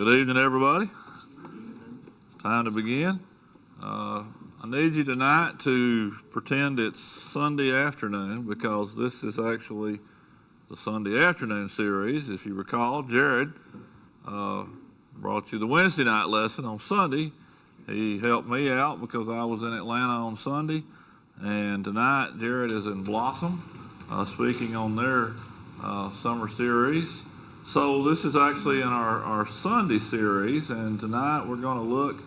Good evening, everybody. Time to begin. I need you tonight to pretend it's Sunday afternoon because this is actually the Sunday afternoon series. If you recall, Jared brought you the Wednesday night lesson on Sunday. He helped me out because I was in Atlanta on Sunday. And tonight, Jared is in Blossom speaking on their summer series. So this is actually in our Sunday series, and tonight we're going to look,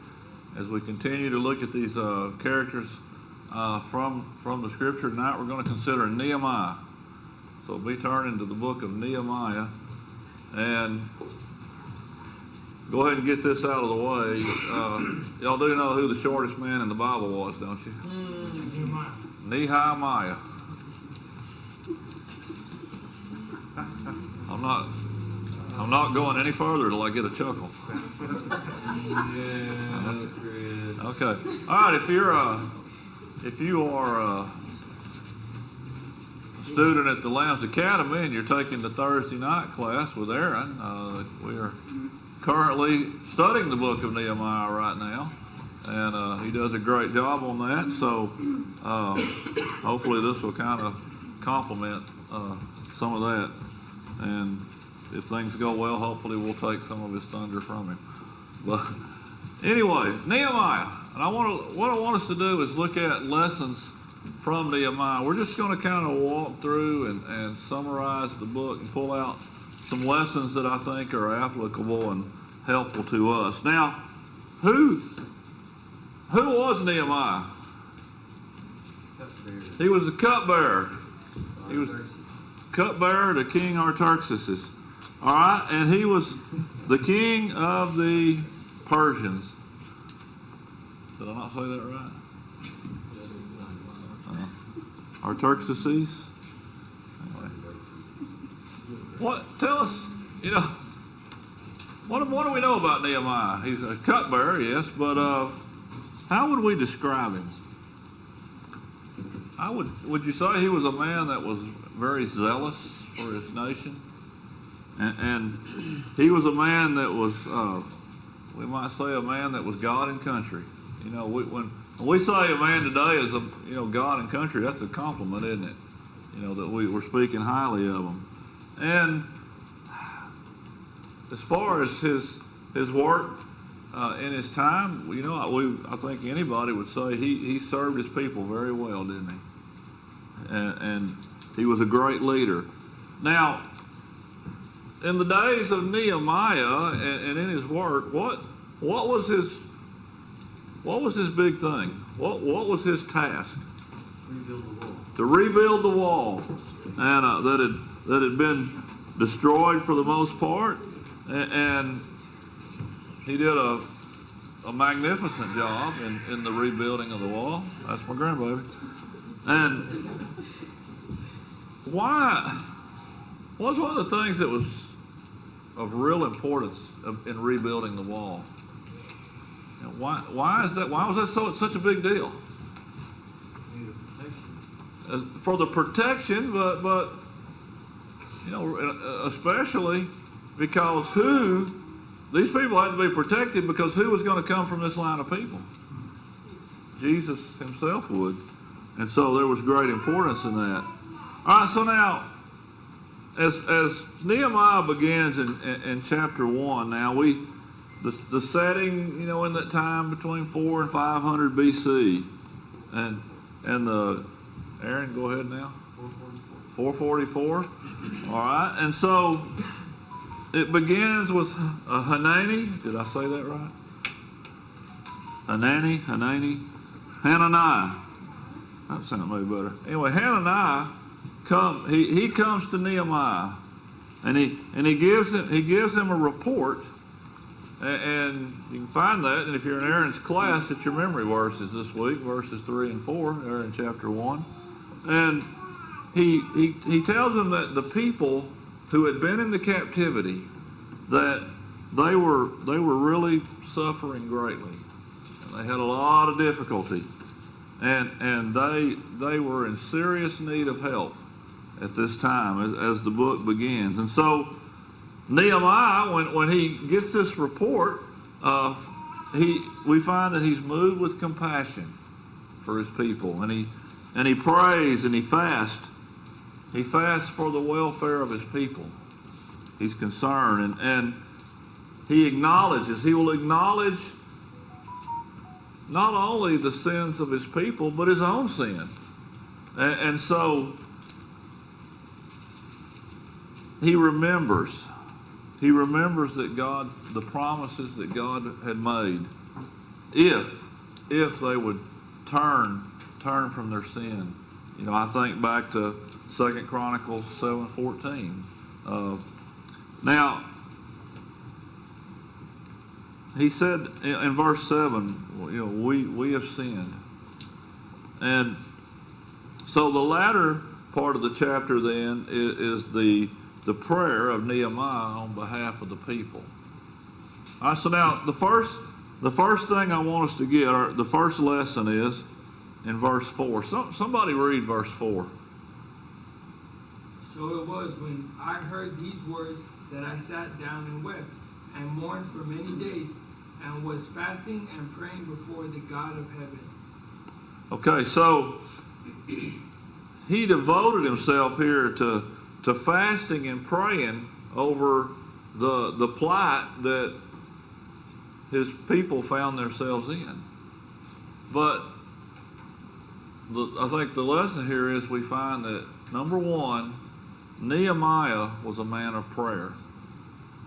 as we continue to look at these characters from the Scripture, tonight we're going to consider Nehemiah. So be turning to the book of Nehemiah, and go ahead and get this out of the way. Y'all do know who the shortest man in the Bible was, don't you? Nehemiah. I'm not going any further till I get a chuckle. Yeah, that's good. Okay. All right. If you are a student at the Lambs Academy and you're taking the Thursday night class with Aaron, we are currently studying the book of Nehemiah right now, and he does a great job on that. So hopefully this will kind of complement some of that, and if things go well, hopefully we'll take some of his thunder from him. But anyway, Nehemiah. And what I want us to do is look at lessons from Nehemiah. We're just going to kind of walk through and summarize the book and pull out some lessons that I think are applicable and helpful to us. Now, who was Nehemiah? He was the cupbearer. He was cupbearer to King Artaxerxes. All right, and he was the king of the Persians. Did I not say that right? Artaxerxes. Anyway. Tell us, what do we know about Nehemiah? He's a cupbearer, yes, but how would we describe him? Would you say he was a man that was very zealous for his nation? And he was a man that was, we might say a man that was God and country. When we say a man today is God and country, that's a compliment, isn't it? That we're speaking highly of him. And as far as his work in his time, I think anybody would say he served his people very well, didn't he? And he was a great leader. Now, in the days of Nehemiah and in his work, what was his big thing? What was his task? Rebuild the wall. To rebuild the wall, and that had been destroyed for the most part, and he did a magnificent job in the rebuilding of the wall. That's my grandbaby. And why? What's one of the things that was of real importance in rebuilding the wall? Why is that? Why was that such a big deal? For the protection, but especially because these people had to be protected, because who was going to come from this line of people? Jesus himself would, and so there was great importance in that. All right, so now, as Nehemiah begins in chapter 1, now the setting, in that time between 400 and 500 BC, and the Aaron, go ahead now. 444. All right, and so it begins with Hanani. Did I say that right? Hananiah. That sounded maybe better. Anyway, Hananiah he comes to Nehemiah, and he gives him a report, and you can find that. And if you're in Aaron's class, it's your memory verses this week, verses 3 and 4, Aaron chapter 1, and he tells them that the people who had been in the captivity, that they were really suffering greatly, and they had a lot of difficulty, and they were in serious need of help at this time as the book begins. And so Nehemiah, when he gets this report, we find that he's moved with compassion for his people, and he prays and he fasts. He fasts for the welfare of his people. He's concerned, and he will acknowledge not only the sins of his people, but his own sin. And so he remembers that God, the promises that God had made, if they would turn from their sin. You know, I think back to 2 Chronicles 7:14. Now, he said in verse 7, you know, we have sinned. And so the latter part of the chapter then is the prayer of Nehemiah on behalf of the people. All right, so now the first thing I want us to get, or the first lesson is in verse 4. Somebody read verse 4. So it was when I heard these words that I sat down and wept and mourned for many days and was fasting and praying before the God of heaven. Okay, so he devoted himself here to fasting and praying over the plight that his people found themselves in. But I think the lesson here is we find that, number one, Nehemiah was a man of prayer.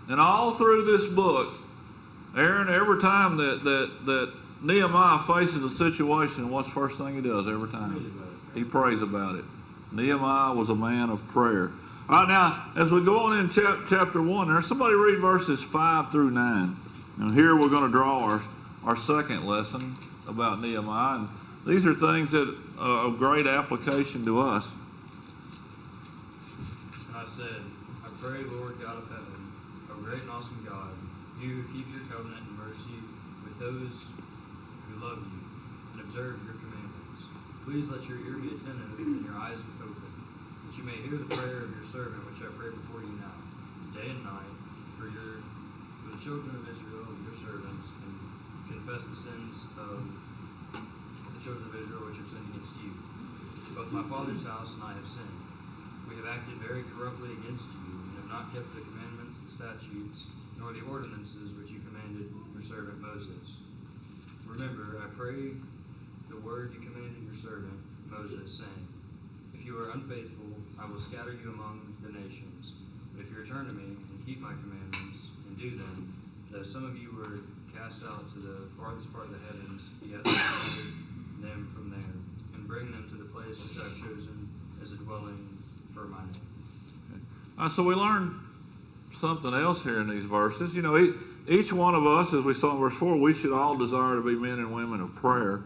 And all through this book, Aaron, every time that Nehemiah faces a situation, what's the first thing he does every time? He prays about it. Nehemiah was a man of prayer. All right, now, as we go on in chapter 1, there, somebody read verses 5 through 9. And here we're going to draw our second lesson about Nehemiah. And these are things that are of great application to us. And I said, I pray, Lord God of heaven, O great and awesome God, you who keep your covenant and mercy with those who love you and observe your commandments. Please let your ear be attentive and your eyes be open, that you may hear the prayer of your servant, which I pray before you now, day and night, for the children of Israel, your servants, and confess the sins of the children of Israel which have sinned against you. Both my father's house and I have sinned. We have acted very corruptly against you, and have not kept the commandments, the statutes, nor the ordinances which you commanded your servant Moses. Remember, I pray, the word you commanded your servant Moses, saying, if you are unfaithful, I will scatter you among the nations. But if you return to me and keep my commandments and do them, though some of you were cast out to the farthest part of the heavens, yet I will gather them from there and bring them to the place which I have chosen as a dwelling for my name. So we learn something else here in these verses. You know, each one of us, as we saw in verse 4, we should all desire to be men and women of prayer.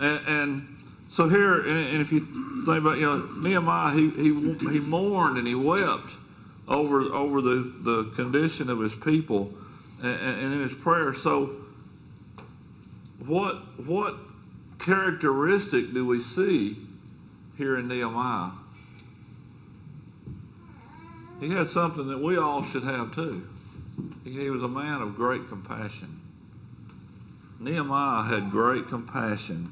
And so here, and if you think about, you know, Nehemiah, he mourned and he wept over the condition of his people, and in his prayer. So what characteristic do we see here in Nehemiah? He had something that we all should have too. He was a man of great compassion. Nehemiah had great compassion.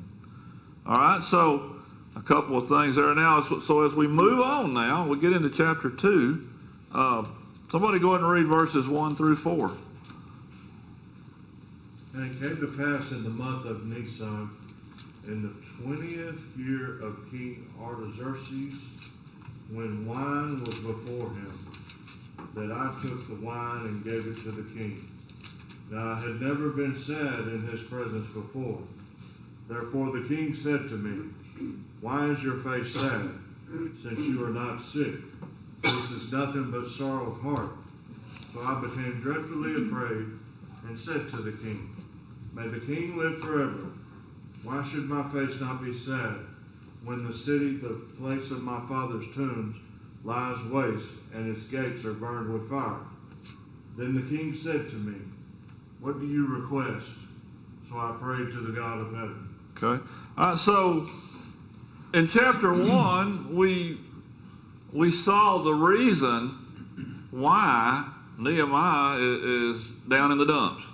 All right, so a couple of things there now. So as we move on now, we get into chapter 2. Somebody go ahead and read verses 1 through 4. And it came to pass in the month of Nisan, in the 20th year of King Artaxerxes, when wine was before him, that I took the wine and gave it to the king. Now I had never been sad in his presence before. Therefore the king said to me, why is your face sad, since you are not sick? This is nothing but sorrow of heart. So I became dreadfully afraid and said to the king, may the king live forever. Why should my face not be sad when the city, the place of my father's tombs, lies waste and its gates are burned with fire? Then the king said to me, what do you request? So I prayed to the God of heaven. Okay. So in chapter 1, we saw the reason why Nehemiah is down in the dumps.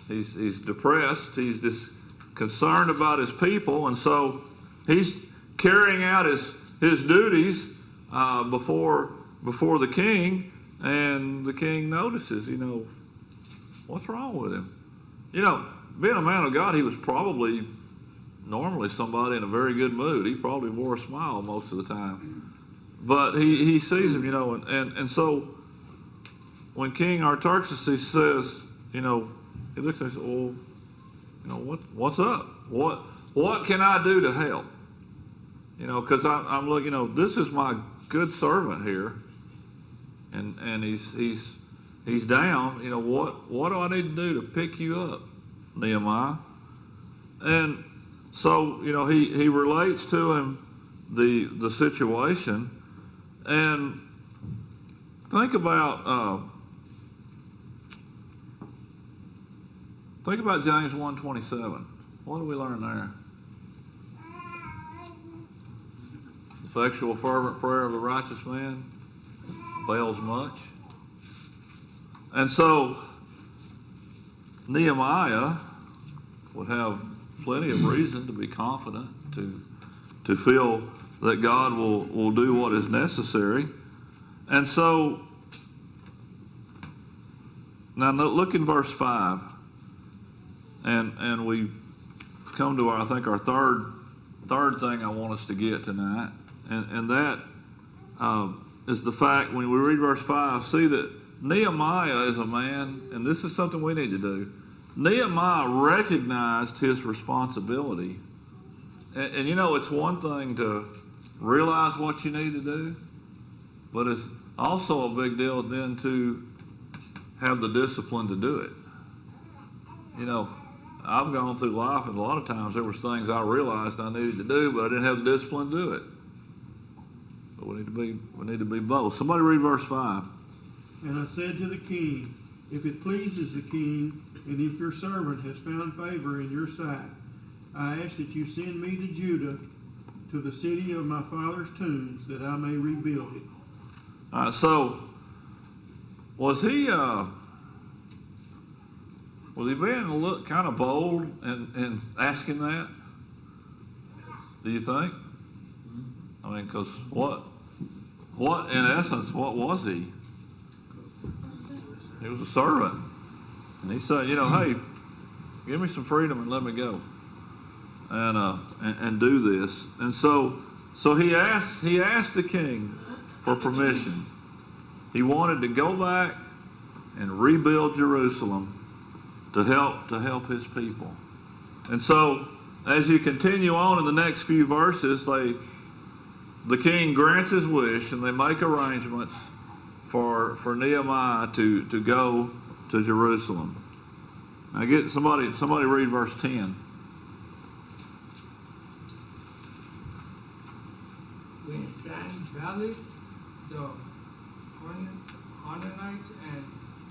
He's depressed. He's just concerned about his people, and so he's carrying out his duties before the king, and the king notices, what's wrong with him? Being a man of God, he was probably normally somebody in a very good mood. He probably wore a smile most of the time. But he sees him, and so when King Artaxerxes says, he looks and says, well, what's up? What can I do to help? Because I'm looking, this is my good servant here, and he's down. What do I need to do to pick you up, Nehemiah? And so he relates to him the situation, and think about James 1:27. What do we learn there? The effectual fervent prayer of a righteous man avails much. And so Nehemiah would have plenty of reason to be confident, to feel that God will do what is necessary. And so now look in verse 5. And we come to our third thing I want us to get tonight. And that is the fact, when we read verse 5, see that Nehemiah is a man, and this is something we need to do. Nehemiah recognized his responsibility. And it's one thing to realize what you need to do, but it's also a big deal then to have the discipline to do it. I've gone through life, and a lot of times there was things I realized I needed to do, but I didn't have the discipline to do it. But we need to be both. Somebody read verse 5. And I said to the king, if it pleases the king, and if your servant has found favor in your sight, I ask that you send me to Judah, to the city of my father's tombs, that I may rebuild it. All right, so was he being a little kind of bold in asking that? Do you think? I mean, because what in essence, what was he? He was a servant. And he said, hey, give me some freedom and let me go. And do this. And so he asked the king for permission. He wanted to go back and rebuild Jerusalem to help his people. And so as you continue on in the next few verses, the king grants his wish, and they make arrangements for Nehemiah to go to Jerusalem. Now get somebody read verse 10. When Sanballat the Horonite and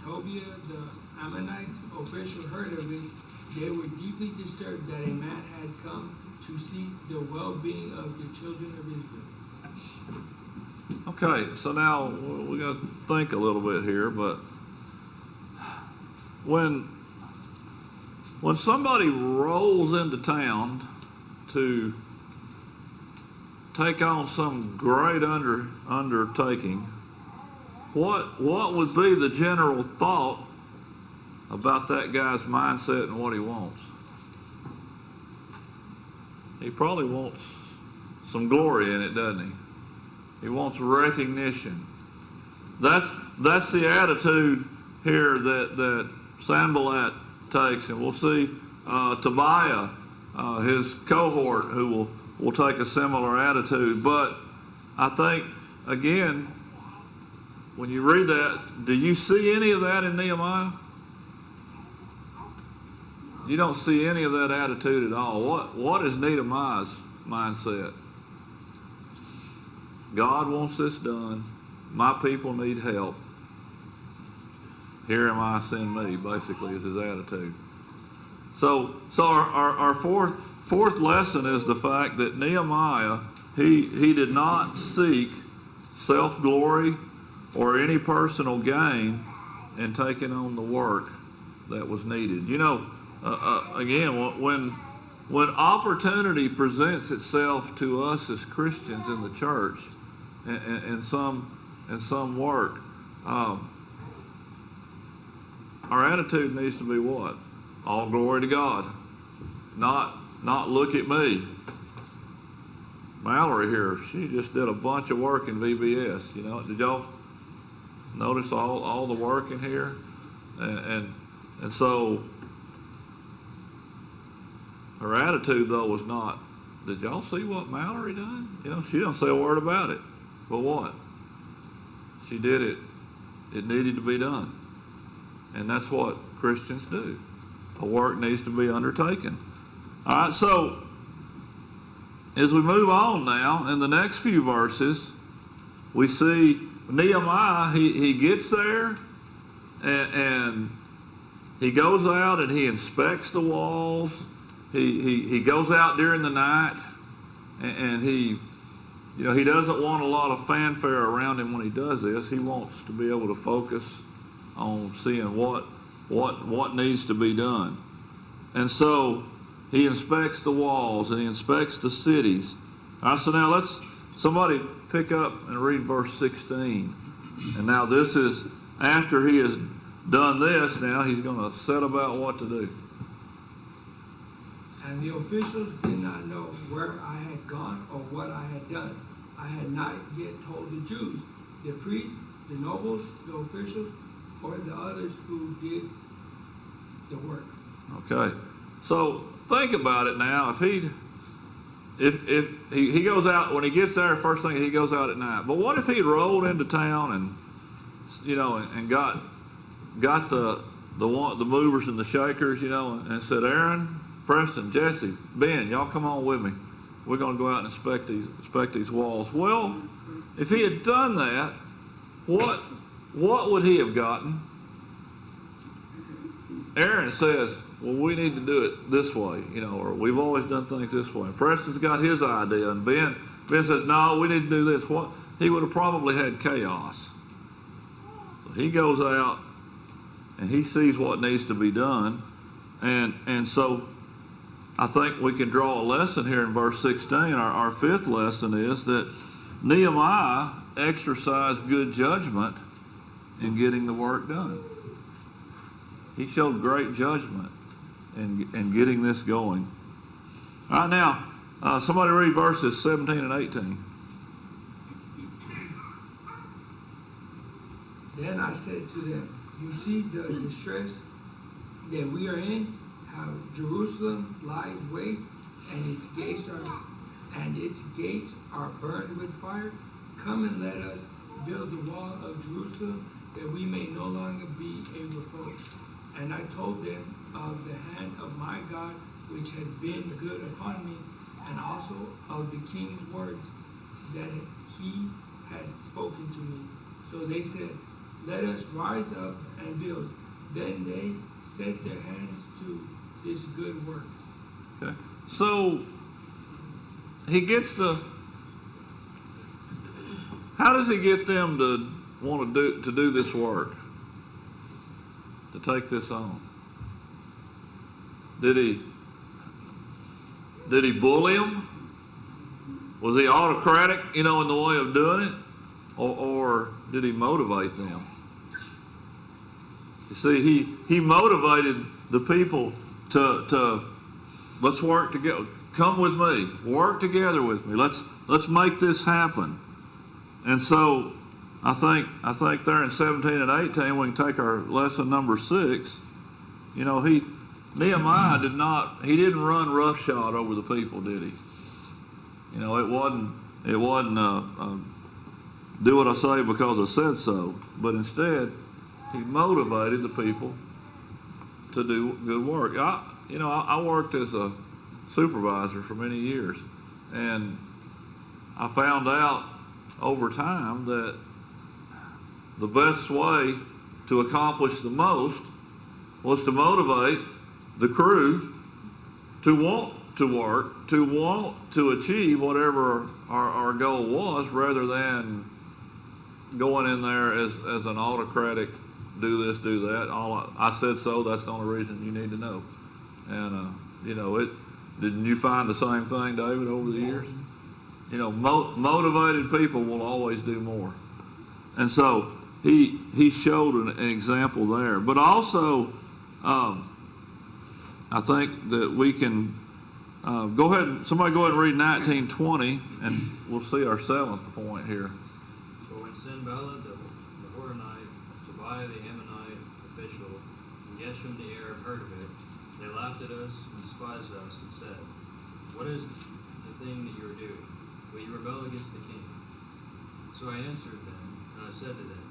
Tobiah the Ammonite official heard of it, they were deeply disturbed that a man had come to seek the well-being of the children of Israel. Okay, so now we got to think a little bit here, but when somebody rolls into town to take on some great undertaking, what would be the general thought about that guy's mindset and what he wants? He probably wants some glory in it, doesn't he? He wants recognition. That's the attitude here that Sanballat takes, and we'll see Tobiah, his cohort, who will take a similar attitude. But I think, again, when you read that, do you see any of that in Nehemiah? You don't see any of that attitude at all. What is Nehemiah's mindset? God wants this done. My people need help. Here am I, send me, basically, is his attitude. So our fourth lesson is the fact that Nehemiah, he did not seek self-glory or any personal gain in taking on the work that was needed. You know, again, when opportunity presents itself to us as Christians in the church, in some work, our attitude needs to be what? All glory to God. Not look at me. Mallory here, she just did a bunch of work in VBS. You know, did y'all notice all the work in here? And so her attitude though was not, did y'all see what Mallory done? You know, she don't say a word about it. But what? She did it. It needed to be done. And that's what Christians do. A work needs to be undertaken. All right, so as we move on now, in the next few verses, we see Nehemiah, he gets there and he goes out and he inspects the walls. He goes out during the night and he doesn't want a lot of fanfare around him when he does this. He wants to be able to focus on seeing what needs to be done. And so he inspects the walls and he inspects the cities. All right, so now somebody pick up and read verse 16. And now this is, after he has done this, now he's going to set about what to do. And the officials did not know where I had gone or what I had done. I had not yet told the Jews, the priests, the nobles, the officials, or the others who did the work. Okay, so think about it now. If he goes out, when he gets there, first thing he goes out at night. But what if he'd rolled into town and got the movers and the shakers, and said, Aaron, Preston, Jesse, Ben, y'all come on with me. We're going to go out and inspect these walls. Well, if he had done that, what would he have gotten? Aaron says, well, we need to do it this way, or we've always done things this way. And Preston's got his idea, and Ben says, no, we need to do this. What? He would have probably had chaos. So he goes out and he sees what needs to be done, and so I think we can draw a lesson here in verse 16. Our fifth lesson is that Nehemiah exercised good judgment in getting the work done. He showed great judgment in getting this going. All right, now, somebody read verses 17 and 18. Then I said to them, you see the distress that we are in, how Jerusalem lies waste, and its gates are burned with fire. Come and let us build the wall of Jerusalem, that we may no longer be a reproach. And I told them of the hand of my God, which had been good upon me, and also of the king's words that he had spoken to me. So they said, let us rise up and build. Then they set their hands to this good work. Okay. So he gets how does he get them to want to do this work? To take this on? Did he bully them? Was he autocratic, in the way of doing it? Or did he motivate them? You see, he motivated the people to let's work together. Come with me. Work together with me. Let's make this happen. And so I think there in 17 and 18 we can take our lesson number 6. Nehemiah didn't run roughshod over the people, did he? It wasn't do what I say because I said so, but instead he motivated the people to do good work. I worked as a supervisor for many years, and I found out over time that the best way to accomplish the most was to motivate the crew to want to work, to want to achieve whatever our goal was, rather than going in there as an autocratic, do this, do that. I said so. That's the only reason you need to know. And didn't you find the same thing, David, over the years? Motivated people will always do more. And so he showed an example there. But also, I think that we can somebody go ahead and read 19:20, and we'll see our seventh point here. But when Sanballat the Horonite, Tobiah the Ammonite official, and Geshem the Arab heard of it, they laughed at us and despised us and said, "What is the thing that you are doing? Will you rebel against the king?" So I answered them, and I said to them,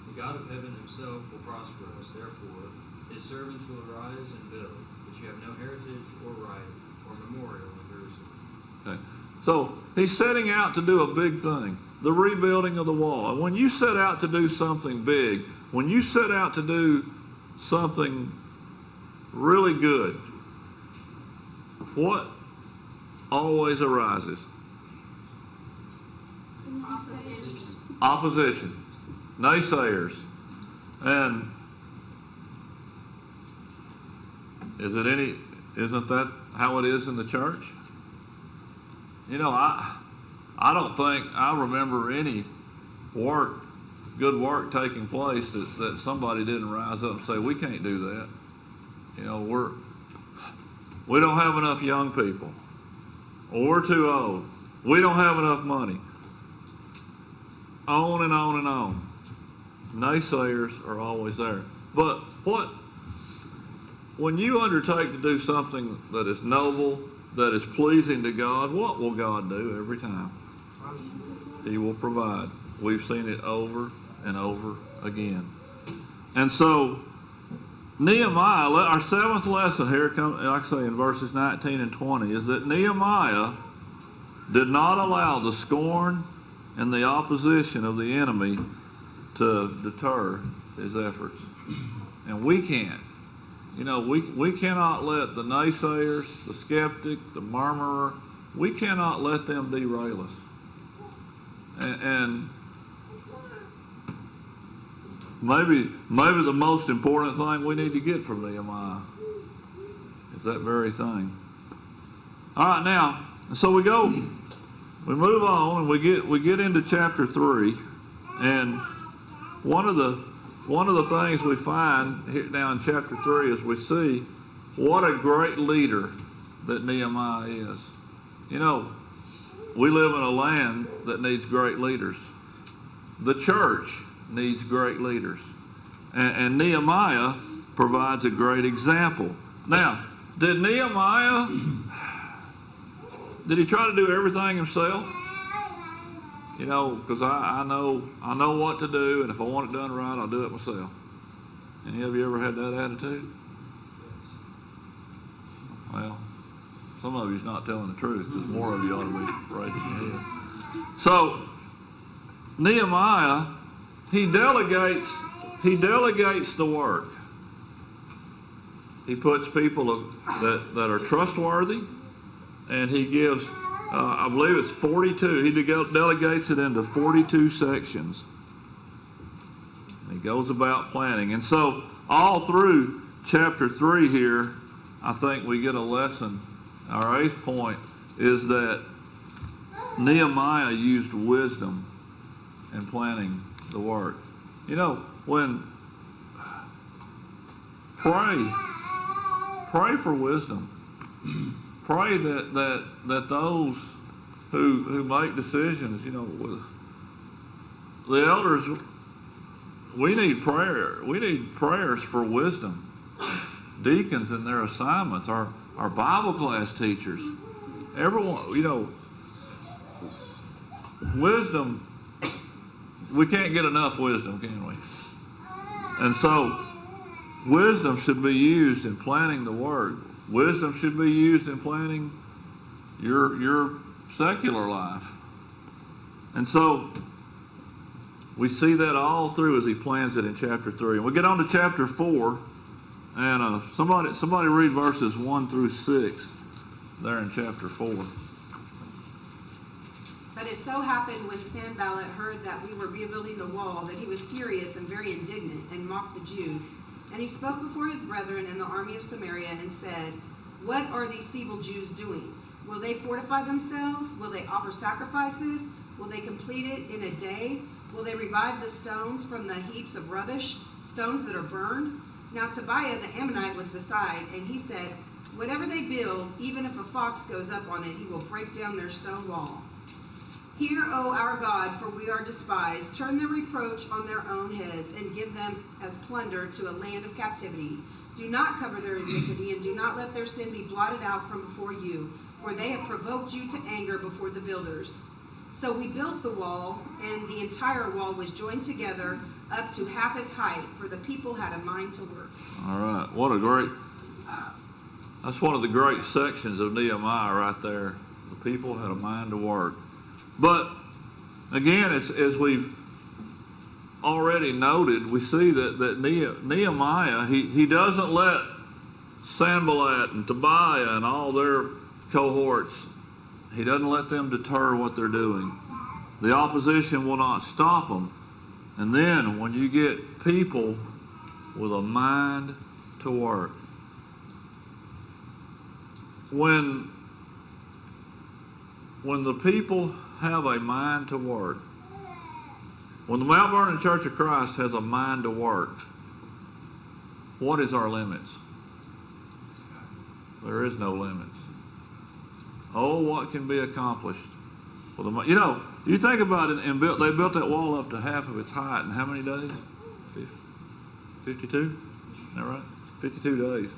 "The God of heaven himself will prosper us. Therefore, his servants will arise and build, but you have no heritage or right or memorial in Jerusalem." Okay. So he's setting out to do a big thing, the rebuilding of the wall. And when you set out to do something big, when you set out to do something really good, what always arises? Opposition, naysayers. And isn't that how it is in the church? I don't think I remember any good work taking place that somebody didn't rise up and say, we can't do that. We don't have enough young people, or we're too old. We don't have enough money. On and on and on. Naysayers are always there. But when you undertake to do something that is noble, that is pleasing to God, what will God do every time? He will provide. We've seen it over and over again. And so, Nehemiah, our seventh lesson here, like I say, in verses 19 and 20, is that Nehemiah did not allow the scorn and the opposition of the enemy to deter his efforts. And we can't. We cannot let the naysayers, the skeptic, the murmurer, we cannot let them derail us. And maybe the most important thing we need to get from Nehemiah is that very thing. All right, now, so we move on and we get into chapter 3, and one of the things we find here now in chapter 3 is we see what a great leader that Nehemiah is. We live in a land that needs great leaders. The church needs great leaders. And Nehemiah provides a great example. Now, did Nehemiah, did he try to do everything himself? Because I know what to do, and if I want it done right, I'll do it myself. Any of you ever had that attitude? Well, some of you's not telling the truth, because more of you ought to be raising your head. So, Nehemiah, he delegates the work. He puts people that are trustworthy, and he gives, I believe it's 42. He delegates it into 42 sections. And he goes about planning. And so all through chapter 3 here, I think we get a lesson. Our 8th point is that Nehemiah used wisdom in planning the work. When pray for wisdom. Pray that those who make decisions, with the elders, we need prayer. We need prayers for wisdom. Deacons in their assignments, our Bible class teachers, everyone, wisdom, we can't get enough wisdom, can we? And so, wisdom should be used in planning the work. Wisdom should be used in planning your secular life. And so, we see that all through as he plans it in chapter 3. And we get on to chapter 4, and somebody read verses 1 through 6 there in chapter 4. But it so happened when Sanballat heard that we were rebuilding the wall that he was furious and very indignant and mocked the Jews. And he spoke before his brethren in the army of Samaria and said, "What are these feeble Jews doing? Will they fortify themselves? Will they offer sacrifices? Will they complete it in a day? Will they revive the stones from the heaps of rubbish, stones that are burned?" Now Tobiah the Ammonite was beside, and he said, "Whatever they build, even if a fox goes up on it, he will break down their stone wall. Hear, O our God, for we are despised. Turn their reproach on their own heads, and give them as plunder to a land of captivity. Do not cover their iniquity, and do not let their sin be blotted out from before you, for they have provoked you to anger before the builders." So we built the wall, and the entire wall was joined together up to half its height, for the people had a mind to work. All right. That's one of the great sections of Nehemiah right there. The people had a mind to work. But again, as we've already noted, we see that Nehemiah, he doesn't let Sanballat and Tobiah and all their cohorts, he doesn't let them deter what they're doing. The opposition will not stop them. And then when you get people with a mind to work, when the people have a mind to work, when the Mount Vernon Church of Christ has a mind to work, what is our limits? There is no limits. Oh, what can be accomplished with a, you think about it, and they built that wall up to half of its height in how many days? 52? Is that right? 52 days.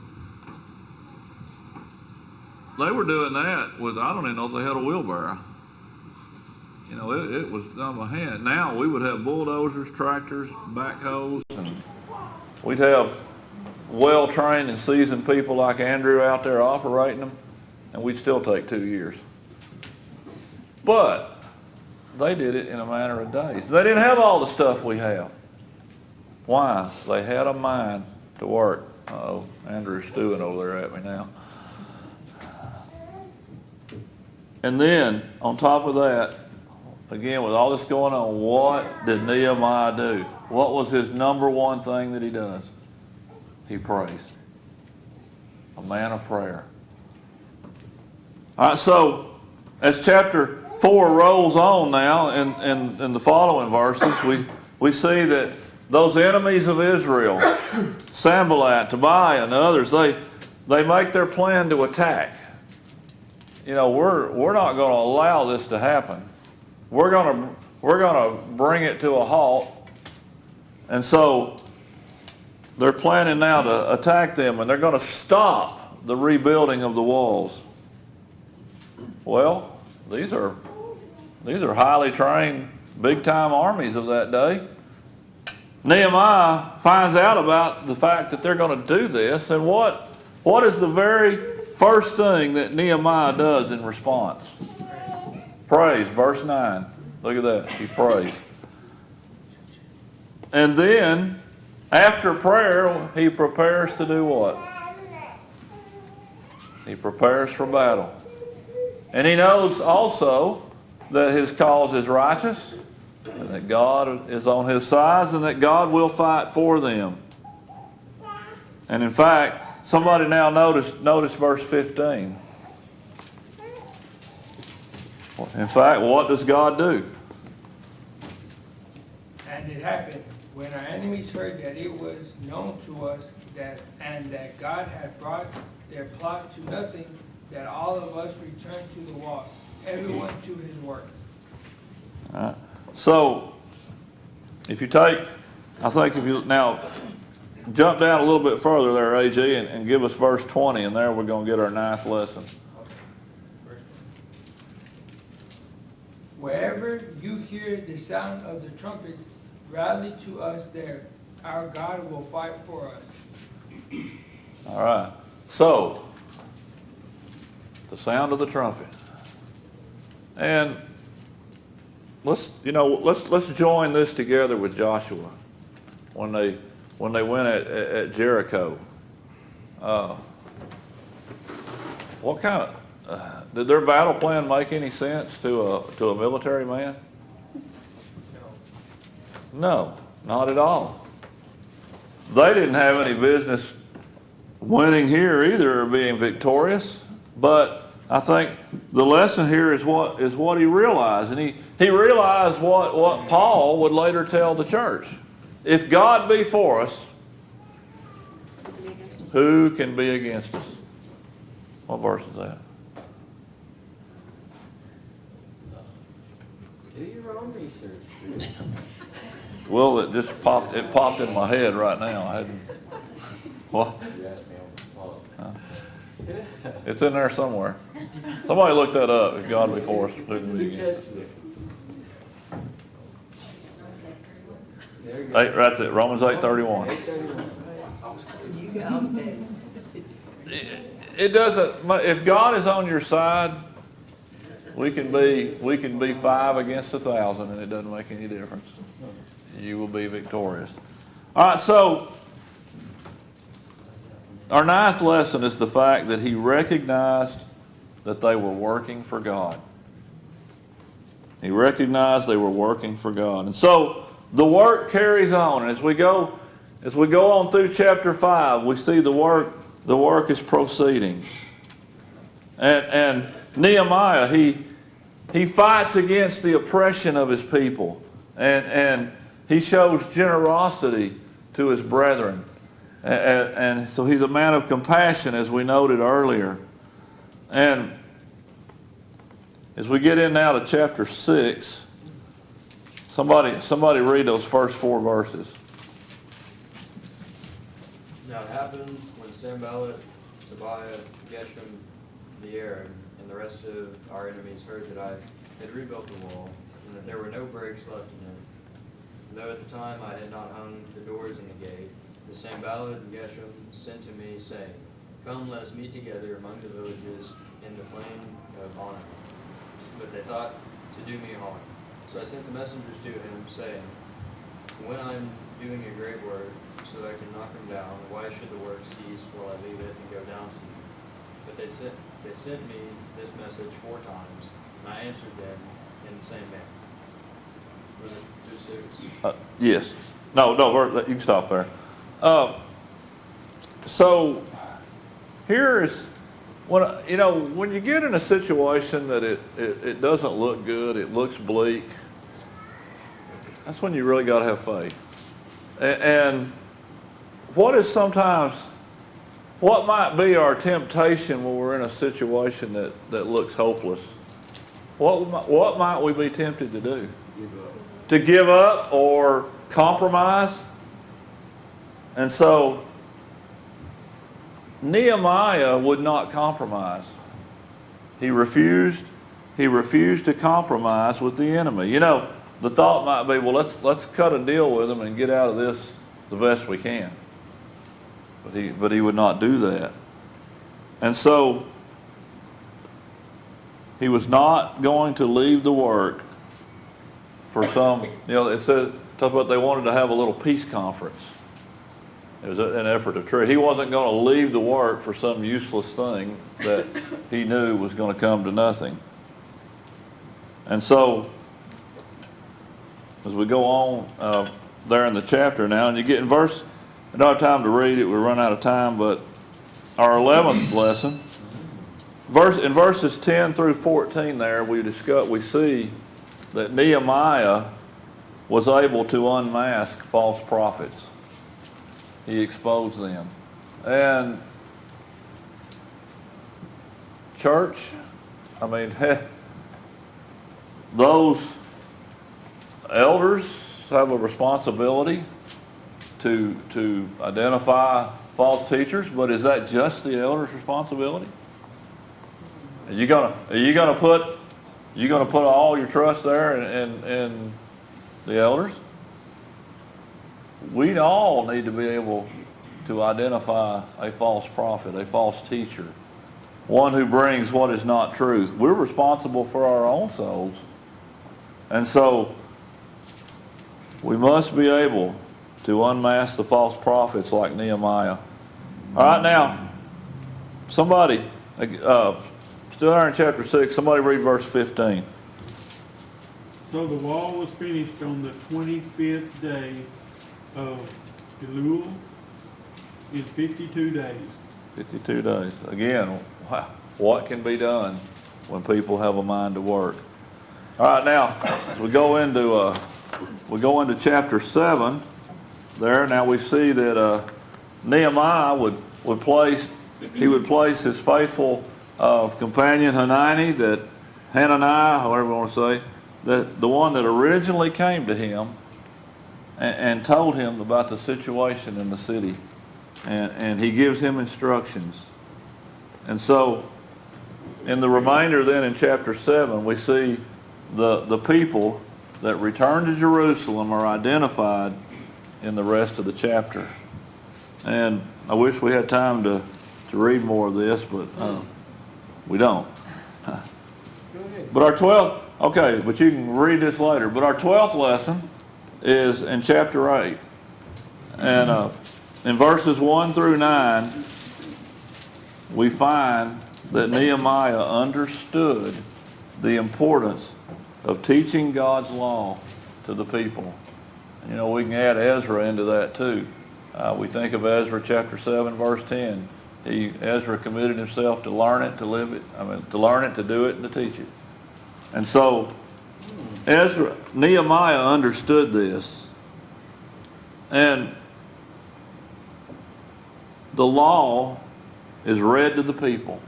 They were doing that with, I don't even know if they had a wheelbarrow. It was done by hand. Now we would have bulldozers, tractors, backhoes, and we'd have well-trained and seasoned people like Andrew out there operating them, and we'd still take 2 years. But they did it in a matter of days. They didn't have all the stuff we have. Why? They had a mind to work. Uh-oh, Andrew's stewing over there at me now. And then, on top of that, again, with all this going on, what did Nehemiah do? What was his number one thing that he does? He prays. A man of prayer. All right, so as chapter 4 rolls on now, in the following verses, we see that those enemies of Israel, Sanballat, Tobiah, and others, they make their plan to attack. We're not going to allow this to happen. We're going to bring it to a halt. And so they're planning now to attack them, and they're going to stop the rebuilding of the walls. Well, these are highly trained, big-time armies of that day. Nehemiah finds out about the fact that they're going to do this, and what is the very first thing that Nehemiah does in response? Praise. Verse 9. Look at that. He prays. And then, after prayer, he prepares to do what? He prepares for battle. And he knows also that his cause is righteous, and that God is on his side, and that God will fight for them. And in fact, somebody now notice verse 15. In fact, what does God do? And it happened, when our enemies heard that it was known to us that God had brought their plot to nothing, that all of us returned to the wall, everyone to his work. All right. So, if you now jump down a little bit further there, AG, and give us verse 20, and there we're going to get our ninth lesson. Wherever you hear the sound of the trumpet, rally to us there. Our God will fight for us. All right. So, the sound of the trumpet. And let's join this together with Joshua when they went at Jericho. What kind did their battle plan make any sense to a military man? No, not at all. They didn't have any business winning here either or being victorious, but I think the lesson here is what he realized, and he realized what Paul would later tell the church. If God be for us, who can be against us? What verse is that? Do your own research. Well, it popped in my head right now. I hadn't. What? You asked me on the spot. It's in there somewhere. Somebody look that up. If God be for us, who can be New against us? Testament. There you go. Hey, that's it. Romans 8:31. 8:31. It doesn't. If God is on your side, we can be 5 against 1,000, and it doesn't make any difference. You will be victorious. All right. So our 9th lesson is the fact that he recognized that they were working for God. He recognized they were working for God, and so the work carries on. And as we go on through chapter 5, we see the work is proceeding. And Nehemiah, he fights against the oppression of his people. And he shows generosity to his brethren. And so he's a man of compassion, as we noted earlier. And as we get in now to chapter 6, somebody read those first 4 verses. Now it happened when Sanballat, Tobiah, Geshem, the Arab, and the rest of our enemies heard that I had rebuilt the wall, and that there were no breaks left in it. And though at the time I had not hung the doors in the gate, the Sanballat and Geshem sent to me, saying, Come, let us meet together among the villages in the plain of Ono. But they thought to do me harm. So I sent the messengers to him, saying, When I am doing a great work, so that I can knock them down, why should the work cease while I leave it and go down to you? But they sent me this message 4 times, and I answered them in the same manner. Was it just 6? Yes. No, you can stop there. So here is when you get in a situation that it doesn't look good, it looks bleak. That's when you really got to have faith. And what might be our temptation when we're in a situation that looks hopeless? What might we be tempted to do? To give up or compromise? And so Nehemiah would not compromise. He refused to compromise with the enemy. The thought might be, well, let's cut a deal with them and get out of this the best we can. But he would not do that. And so he was not going to leave the work for some, it talks about they wanted to have a little peace conference. It was an effort to treat. He wasn't going to leave the work for some useless thing that he knew was going to come to nothing. And so as we go on there in the chapter now, and you get in verse, I don't have time to read it, we run out of time, but our 11th lesson, in verses 10 through 14 there, we see that Nehemiah was able to unmask false prophets. He exposed them. And church, those elders have a responsibility to identify false teachers, but is that just the elders' responsibility? Are you gonna put all your trust there in the elders? We all need to be able to identify a false prophet, a false teacher, one who brings what is not truth. We're responsible for our own souls. And so we must be able to unmask the false prophets like Nehemiah. All right, now, somebody, stand still there in chapter 6. Somebody read verse 15. So the wall was finished on the 25th day of Elul in 52 days. 52 days. Again, wow, what can be done when people have a mind to work? All right, now as we go into chapter 7. There now we see that Nehemiah would place his faithful companion Hanani, that Hananiah, however you want to say, that the one that originally came to him and told him about the situation in the city, and he gives him instructions. And so in the remainder then in chapter 7, we see the people that return to Jerusalem are identified in the rest of the chapter. And I wish we had time to read more of this, but we don't. Go ahead. But our 12th, okay, but you can read this later. But our 12th lesson is in chapter 8. And in verses 1 through 9, we find that Nehemiah understood the importance of teaching God's law to the people. You know, we can add Ezra into that too. We think of Ezra chapter 7, verse 10. Ezra committed himself to learn it, to live it, to learn it, to do it, and to teach it. And so Nehemiah understood this. And the law is read to the people.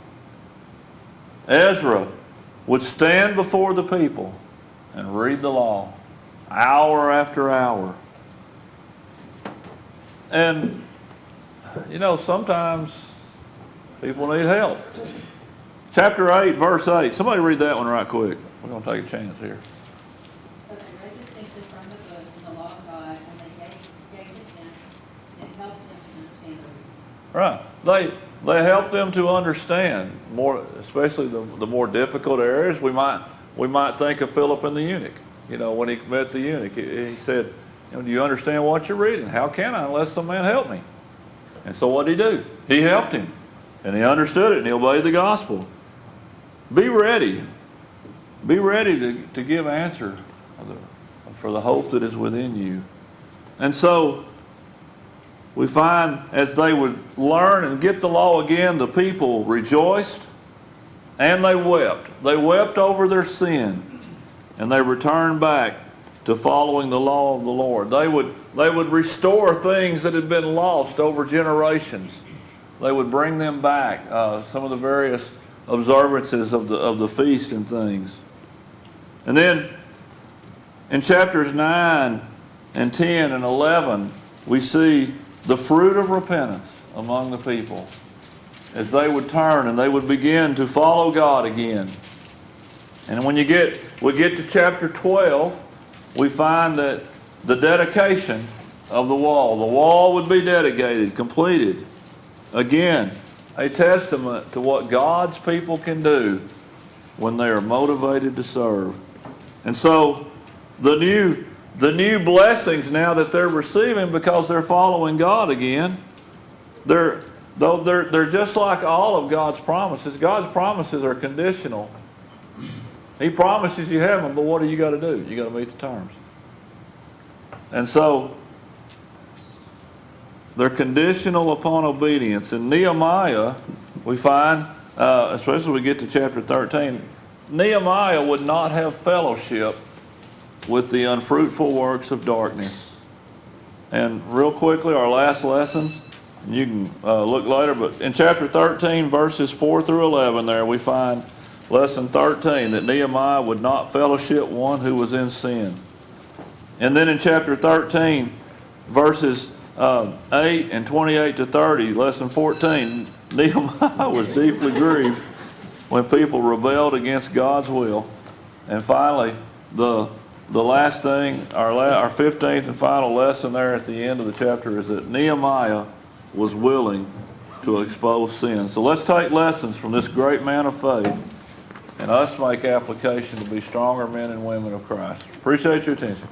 Ezra would stand before the people and read the law hour after hour. And, you know, sometimes people need help. Chapter 8, verse 8. Somebody read that one right quick. We're going to take a chance here. So they read distinctly from the book and the law of God, and they gave his sense and helped them to understand it. Right. They help them to understand more, especially the more difficult areas. We might think of Philip and the eunuch. You know, when he met the eunuch, he said, you know, do you understand what you're reading? How can I unless some man help me? And so what did he do? He helped him. And he understood it and he obeyed the gospel. Be ready. Be ready to give answer for the hope that is within you. And so we find as they would learn and get the law again, the people rejoiced and they wept. They wept over their sin, and they returned back to following the law of the Lord. They would restore things that had been lost over generations. They would bring them back, some of the various observances of the feast and things. And then in chapters 9 and 10 and 11, we see the fruit of repentance among the people as they would turn and they would begin to follow God again. And when we get to chapter 12, we find that the dedication of the wall would be dedicated, completed. Again, a testament to what God's people can do when they are motivated to serve. And so the new blessings now that they're receiving because they're following God again, they're just like all of God's promises. God's promises are conditional. He promises you heaven, but what do you got to do? You got to meet the terms. And so they're conditional upon obedience. In Nehemiah, we find, especially when we get to chapter 13, Nehemiah would not have fellowship with the unfruitful works of darkness. And real quickly, our last lessons, you can look later, but in chapter 13, verses 4 through 11 there, we find lesson 13, that Nehemiah would not fellowship one who was in sin. And then in chapter 13, verses 8 and 28 to 30, lesson 14, Nehemiah was deeply grieved when people rebelled against God's will. And finally, the last thing, our 15th and final lesson there at the end of the chapter is that Nehemiah was willing to expose sin. So let's take lessons from this great man of faith and us make application to be stronger men and women of Christ. Appreciate your attention.